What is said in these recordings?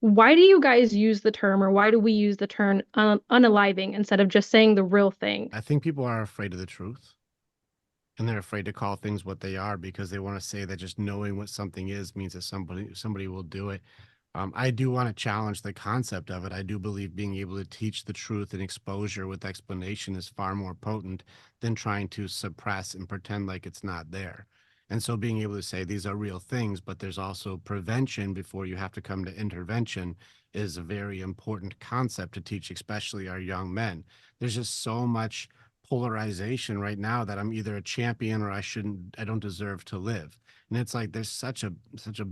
Why do you guys use the term, or why do we use the term unaliving instead of just saying the real thing? I think people are afraid of the truth, and they're afraid to call things what they are because they want to say that just knowing what something is means that somebody will do it. I do want to challenge the concept of it. I do believe being able to teach the truth and exposure with explanation is far more potent than trying to suppress and pretend like it's not there. And so being able to say these are real things, but there's also prevention before you have to come to intervention is a very important concept to teach, especially our young men. There's just so much polarization right now that I'm either a champion or I don't deserve to live. And it's like there's such a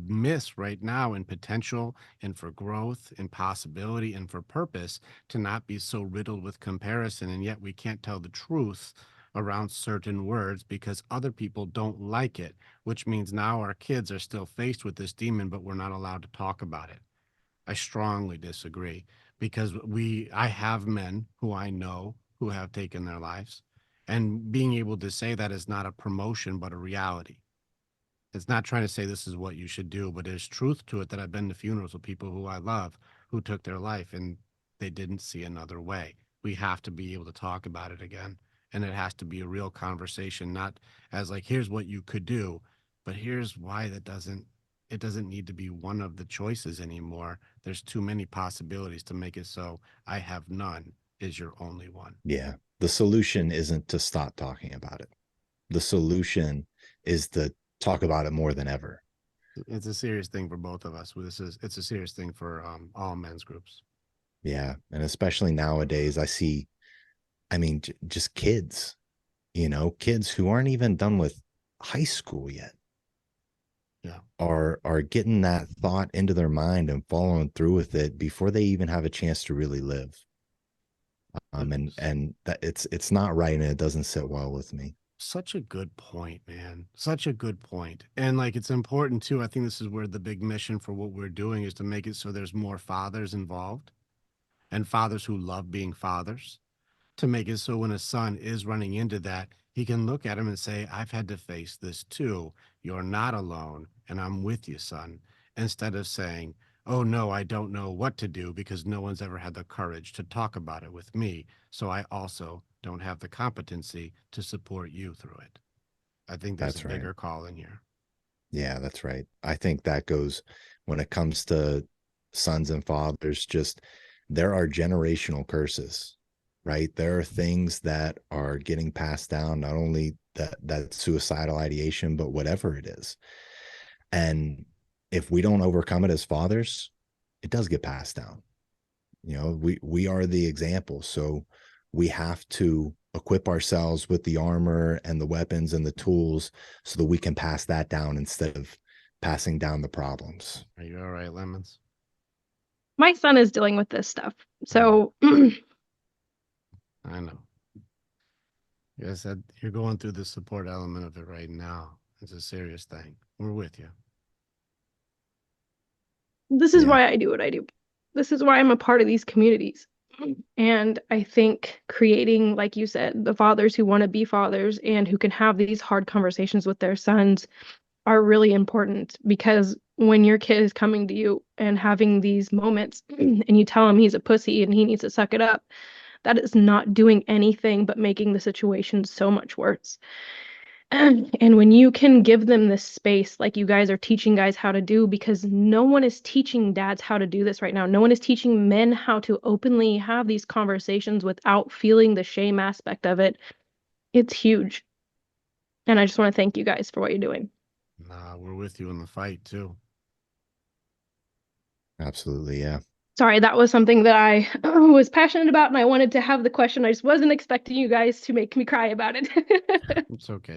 miss right now in potential and for growth and possibility and for purpose to not be so riddled with comparison. And yet we can't tell the truth around certain words because other people don't like it, which means now our kids are still faced with this demon, but we're not allowed to talk about it. I strongly disagree because I have men who I know who have taken their lives, and being able to say that is not a promotion but a reality. It's not trying to say this is what you should do, but there's truth to it that I've been to funerals with people who I love who took their life and they didn't see another way. We have to be able to talk about it again. And it has to be a real conversation, not as like, here's what you could do, but here's why it doesn't need to be one of the choices anymore. There's too many possibilities to make it so I have none is your only one. Yeah. The solution isn't to stop talking about it. The solution is to talk about it more than ever. It's a serious thing for both of us. It's a serious thing for all men's groups. Yeah. And especially nowadays, I mean, just kids, kids who aren't even done with high school yet Yeah. are getting that thought into their mind and following through with it before they even have a chance to really live. And that it's not right, and it doesn't sit well with me. Such a good point, man. Such a good point. And like it's important too. I think this is where the big mission for what we're doing is to make it so there's more fathers involved and fathers who love being fathers, to make it so when a son is running into that, he can look at him and say, I've had to face this too. You're not alone, and I'm with you, son. Instead of saying, oh no, I don't know what to do because no one's ever had the courage to talk about it with me. So I also don't have the competency to support you through it. I think there's a That's right. bigger call in here. Yeah, that's right. I think that goes when it comes to sons and fathers, just there are generational curses, right? There are things that are getting passed down, not only that suicidal ideation, but whatever it is. And if we don't overcome it as fathers, it does get passed down. We are the example. So we have to equip ourselves with the armor and the weapons and the tools so that we can pass that down instead of passing down the problems. Are you all right, Lemons? My son is dealing with this stuff. I know. So I know. Yes, that you're going through the support element of it right now. It's a serious thing. We're with you. this is Yeah, why I do what I do. This is why I'm a part of these communities. And I think creating, like you said, the fathers who want to be fathers and who can have these hard conversations with their sons are really important, because when your kid is coming to you and having these moments and you tell him he's a pussy and he needs to suck it up, that is not doing anything but making the situation so much worse. And when you can give them this space, like you guys are teaching guys how to do, because no one is teaching dads how to do this right now. No one is teaching men how to openly have these conversations without feeling the shame aspect of it. It's huge. And I just want to thank you guys for what you're doing. Nah, we're with you in the fight too. absolutely. Yeah. Sorry, that was something that I was passionate about and I wanted to have the question. I just wasn't expecting you guys to make me cry about it. It's okay.